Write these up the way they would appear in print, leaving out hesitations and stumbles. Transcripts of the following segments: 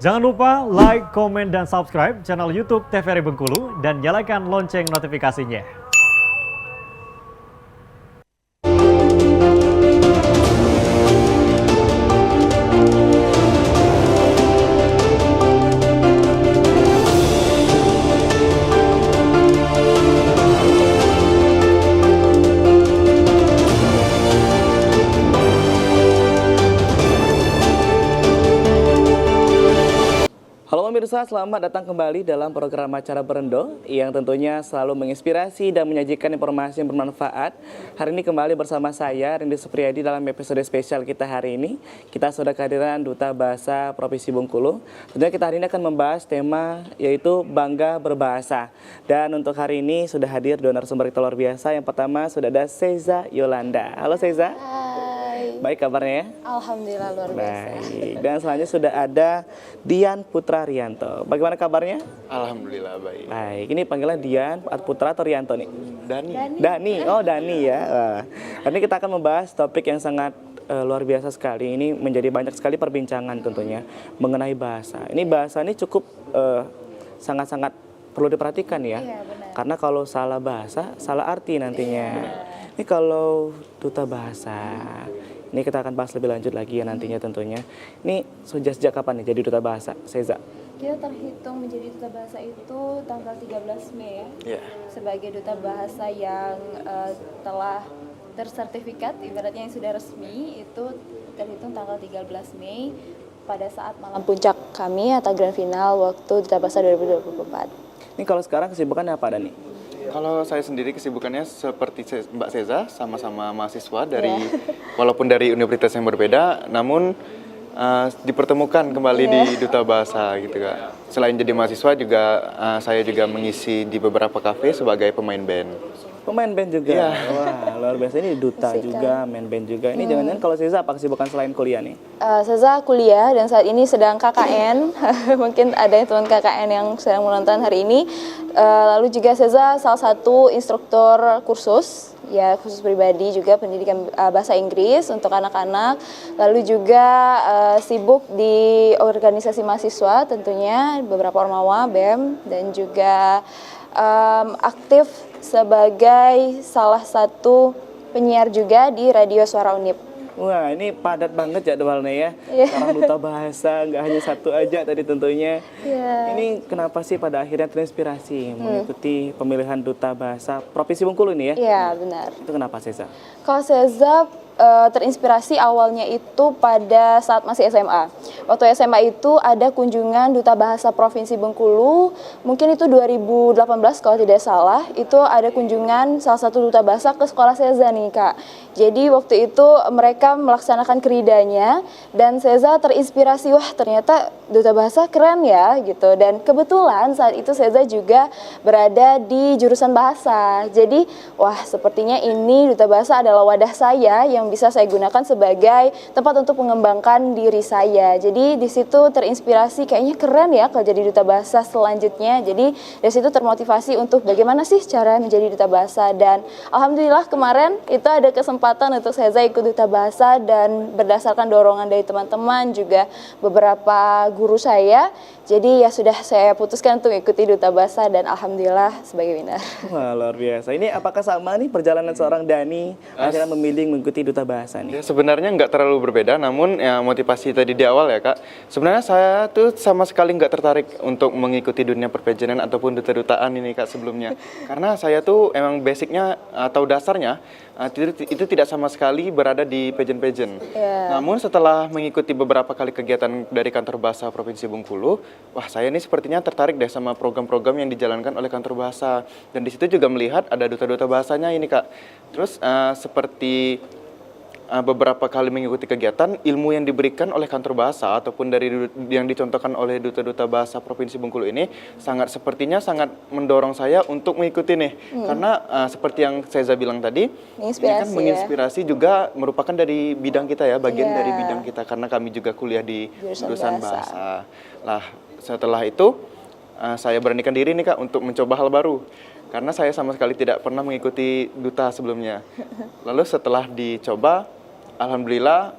Jangan lupa like, komen, dan subscribe channel YouTube TVRI Bengkulu dan nyalakan lonceng notifikasinya. Halo pemirsa, selamat datang kembali dalam program Acara Berendo yang tentunya selalu menginspirasi dan menyajikan informasi yang bermanfaat. Hari ini kembali bersama saya, Rindy Supriyadi, dalam episode spesial kita hari ini. Kita sudah kehadiran Duta Bahasa Provinsi Bengkulu. Tentunya kita hari ini akan membahas tema yaitu Bangga Berbahasa. Dan untuk hari ini sudah hadir dua narasumber kita luar biasa. Yang pertama sudah ada Seza Yolanda. Halo Seza. Baik kabarnya ya? Alhamdulillah luar biasa. Baik. Dan selanjutnya sudah ada Dian Putra Rianto. Bagaimana kabarnya? Alhamdulillah baik. Baik. Ini panggilan Dian Putra atau Rianto nih? Dani. Dani. Oh Dani ya. Wah. Hari ini kita akan membahas topik yang sangat luar biasa sekali. Ini menjadi banyak sekali perbincangan tentunya mengenai bahasa. Ini bahasa ini cukup sangat-sangat perlu diperhatikan ya. Iya, benar. Karena kalau salah bahasa, salah arti nantinya. Ini kalau duta bahasa. Ini kita akan bahas lebih lanjut lagi ya nantinya tentunya. Ini sejak kapan nih jadi duta bahasa, Seza? Kita terhitung menjadi duta bahasa itu tanggal 13 Mei ya. Ya. Sebagai duta bahasa yang telah tersertifikat, ibaratnya yang sudah resmi, itu terhitung tanggal 13 Mei pada saat malam puncak kami atau grand final waktu Duta Bahasa 2024. Ini kalau sekarang kesibukannya apa Dani? Kalau saya sendiri kesibukannya seperti Mbak Seza, sama-sama mahasiswa dari walaupun dari universitas yang berbeda, namun dipertemukan kembali di Duta Bahasa gitu Kak. Selain jadi mahasiswa juga saya juga mengisi di beberapa kafe sebagai pemain band. Pemain band juga? Iya. Wah luar biasa, ini duta Asik, juga, main band juga. Ini jangan-jangan kalau Seza apa kesibukan selain kuliah nih? Seza kuliah dan saat ini sedang KKN. Mungkin ada yang teman KKN yang sedang menonton hari ini. Lalu juga Seza salah satu instruktur kursus, ya khusus pribadi juga pendidikan bahasa Inggris untuk anak-anak. Lalu juga sibuk di organisasi mahasiswa tentunya, beberapa ormawa, BEM, dan juga aktif sebagai salah satu penyiar juga di Radio Suara Unip. Wah ini padat banget jadwalnya ya. Iya. Sekarang duta bahasa, nggak hanya satu aja tadi tentunya. Iya. Ini kenapa sih pada akhirnya terinspirasi mengikuti pemilihan duta bahasa Provinsi Bengkulu ini ya? Iya benar. Itu kenapa Seza? Kalau Seza terinspirasi awalnya itu pada saat masih SMA. Waktu SMA itu ada kunjungan Duta Bahasa Provinsi Bengkulu, mungkin itu 2018 kalau tidak salah, itu ada kunjungan salah satu duta bahasa ke sekolah Seza nih Kak. Jadi waktu itu mereka melaksanakan keridanya dan Seza terinspirasi, wah ternyata duta bahasa keren ya gitu. Dan kebetulan saat itu Seza juga berada di jurusan bahasa. Jadi wah sepertinya ini duta bahasa adalah wadah saya yang bisa saya gunakan sebagai tempat untuk mengembangkan diri saya. Jadi di situ terinspirasi kayaknya keren ya kalau jadi duta bahasa selanjutnya. Jadi dari situ termotivasi untuk bagaimana sih cara menjadi duta bahasa, dan alhamdulillah kemarin itu ada kesempatan untuk Seza ikut duta bahasa dan berdasarkan dorongan dari teman-teman juga beberapa guru saya. Jadi ya sudah saya putuskan untuk ikuti duta bahasa dan alhamdulillah sebagai winner. Wah luar biasa. Ini apakah sama nih perjalanan seorang Dani akhirnya memilih mengikuti duta bahasa nih? Ya, sebenarnya nggak terlalu berbeda, namun ya motivasi tadi di awal ya Kak. Sebenarnya saya tuh sama sekali nggak tertarik untuk mengikuti dunia perpejanan ataupun duta-dutaan ini Kak sebelumnya. Karena saya tuh emang basicnya atau dasarnya itu tidak sama sekali berada di pageant-pageant. Namun setelah mengikuti beberapa kali kegiatan dari Kantor Bahasa Provinsi Bengkulu, wah saya ini sepertinya tertarik deh sama program-program yang dijalankan oleh Kantor Bahasa. Dan di situ juga melihat ada duta-duta bahasanya ini Kak. Terus seperti beberapa kali mengikuti kegiatan, ilmu yang diberikan oleh Kantor Bahasa ataupun dari yang dicontohkan oleh duta-duta bahasa Provinsi Bengkulu ini sepertinya sangat mendorong saya untuk mengikuti nih. Karena seperti yang Seza bilang tadi, ini kan menginspirasi juga merupakan dari bidang kita ya, bagian dari bidang kita karena kami juga kuliah di jurusan bahasa. Lah, setelah itu saya beranikan diri nih Kak untuk mencoba hal baru. Karena saya sama sekali tidak pernah mengikuti duta sebelumnya. Lalu setelah dicoba, alhamdulillah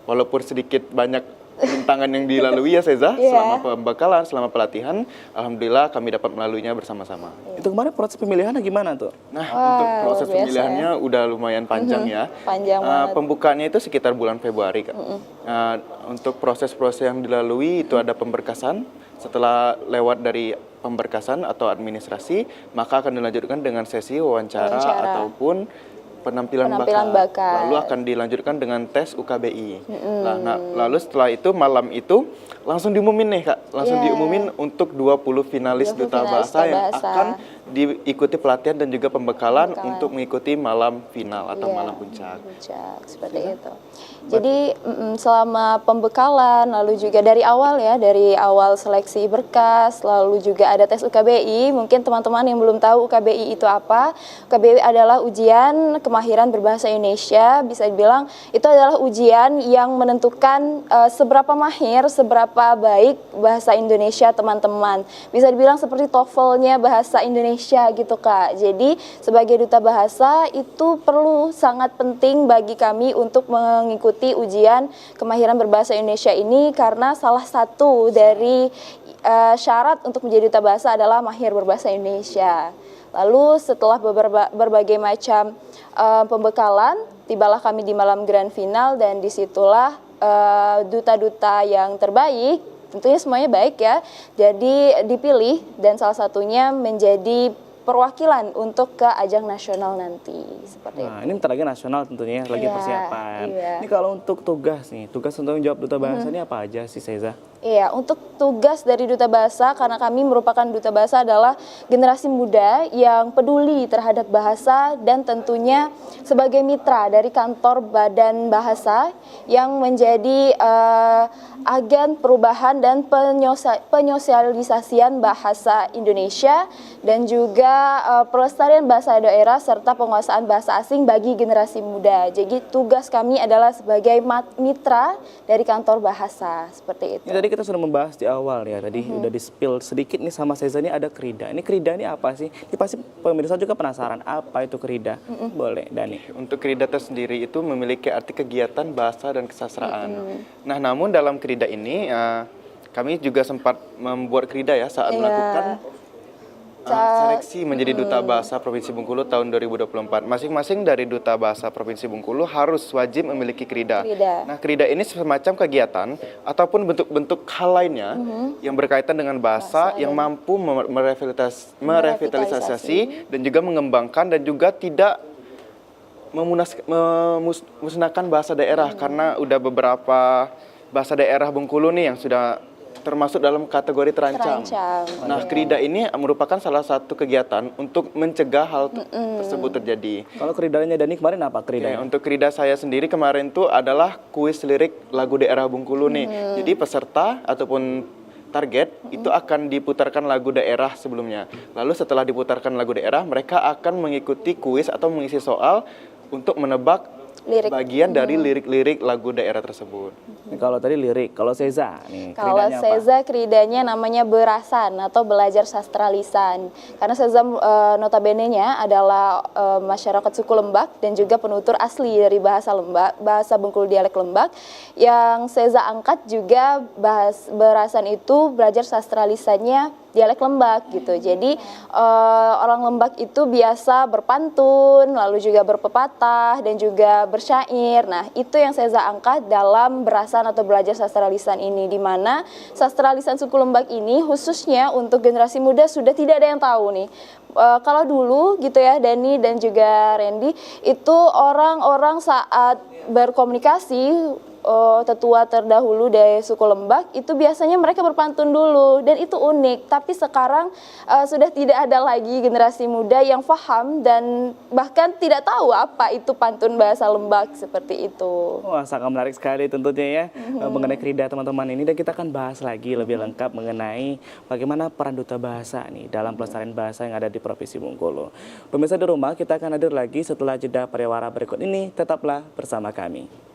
walaupun sedikit banyak rintangan yang dilalui ya Seza, Iya. selama pembekalan, selama pelatihan, alhamdulillah kami dapat melaluinya bersama-sama. Itu kemarin proses pemilihannya gimana tuh? Nah, Wah, untuk proses luar biasa pemilihannya udah lumayan panjang ya. Panjang banget. Pembukaannya itu sekitar bulan Februari, Kak. Untuk proses-proses yang dilalui itu ada pemberkasan. Setelah lewat dari pemberkasan atau administrasi, maka akan dilanjutkan dengan sesi wawancara. Ataupun penampilan bakat. Lalu akan dilanjutkan dengan tes UKBI. Nah, lalu setelah itu malam itu langsung diumumin nih Kak, langsung diumumin untuk 20 finalis 20 Duta finalis Bahasa Duta yang Bahasa. akan diikuti pelatihan dan juga pembekalan untuk mengikuti malam final atau malam puncak. Puncak, seperti itu. Jadi selama pembekalan, lalu juga dari awal seleksi berkas, lalu juga ada tes UKBI. Mungkin teman-teman yang belum tahu UKBI itu apa. UKBI adalah ujian kemahiran berbahasa Indonesia. Bisa dibilang itu adalah ujian yang menentukan seberapa mahir, seberapa baik bahasa Indonesia teman-teman. Bisa dibilang seperti TOEFL-nya bahasa Indonesia gitu Kak. Jadi sebagai duta bahasa itu perlu sangat penting bagi kami untuk mengikuti ujian kemahiran berbahasa Indonesia ini karena salah satu dari syarat untuk menjadi duta bahasa adalah mahir berbahasa Indonesia. Lalu setelah berbagai macam pembekalan, tibalah kami di malam grand final dan disitulah duta-duta yang terbaik, tentunya semuanya baik ya, jadi dipilih dan salah satunya menjadi perwakilan untuk ke ajang nasional nanti seperti itu. Nah, ini bentar lagi nasional tentunya, lagi Iya, persiapan. iya. Ini kalau untuk tugas nih, tugas untuk menjawab duta bahasa ini apa aja sih Seza? Iya, untuk tugas dari Duta Bahasa, karena kami merupakan Duta Bahasa adalah generasi muda yang peduli terhadap bahasa dan tentunya sebagai mitra dari kantor Badan Bahasa yang menjadi agen perubahan dan penyosialisasian bahasa Indonesia dan juga pelestarian bahasa daerah serta penguasaan bahasa asing bagi generasi muda. Jadi tugas kami adalah sebagai mitra dari kantor bahasa, seperti itu. Ini tadi kita sudah membahas di awal ya, tadi udah di-spill sedikit nih sama Seza, ini ada Krida. Ini Krida ini apa sih? Ini pasti pemirsa juga penasaran, apa itu Krida? Boleh, Dani. Untuk Krida tersendiri itu memiliki arti kegiatan bahasa dan kesastraan. Nah, namun dalam Krida ini kami juga sempat membuat Krida ya saat melakukan seleksi menjadi Duta Bahasa Provinsi Bengkulu tahun 2024. Masing-masing dari Duta Bahasa Provinsi Bengkulu harus wajib memiliki Krida. Nah, Krida ini semacam kegiatan ataupun bentuk-bentuk hal lainnya yang berkaitan dengan bahasa yang mampu merevitalisasi dan juga mengembangkan dan juga tidak memusnahkan bahasa daerah karena udah beberapa bahasa daerah Bengkulu nih yang sudah termasuk dalam kategori terancam. Nah, Krida ini merupakan salah satu kegiatan untuk mencegah hal tersebut terjadi. Kalau Kridanya Dani kemarin apa Kridanya? Untuk Krida saya sendiri kemarin itu adalah kuis lirik lagu daerah Bengkulu nih. Jadi peserta ataupun target itu akan diputarkan lagu daerah sebelumnya. Lalu setelah diputarkan lagu daerah, mereka akan mengikuti kuis atau mengisi soal untuk menebak bagian dari lirik-lirik lagu daerah tersebut. Kalau tadi lirik, kalau Seza nih, kalau Seza Kridanya namanya berasan atau belajar sastra lisan. Karena Seza notabene-nya adalah masyarakat suku Lembak dan juga penutur asli dari bahasa Lembak, bahasa Bengkulu dialek Lembak. Yang Seza angkat juga berasan itu belajar sastra lisannya dialek Lembak gitu. Jadi orang Lembak itu biasa berpantun, lalu juga berpepatah dan juga bersyair. Nah, itu yang Seza angkat dalam berasan atau belajar sastra lisan ini, di mana sastra lisan suku Lembak ini khususnya untuk generasi muda sudah tidak ada yang tahu nih. Kalau dulu gitu ya, Dani dan juga Randy, itu orang-orang saat berkomunikasi tetua terdahulu dari suku Lembak itu biasanya mereka berpantun dulu dan itu unik. Tapi sekarang sudah tidak ada lagi generasi muda yang paham dan bahkan tidak tahu apa itu pantun bahasa Lembak seperti itu. Wah, sangat menarik sekali tentunya ya mengenai Krida teman-teman ini, dan kita akan bahas lagi lebih lengkap mengenai bagaimana peran duta bahasa nih dalam pelestarian bahasa yang ada di Provinsi Bengkulu. Pemirsa di rumah, kita akan hadir lagi setelah jeda pariwara berikut ini. Tetaplah bersama kami.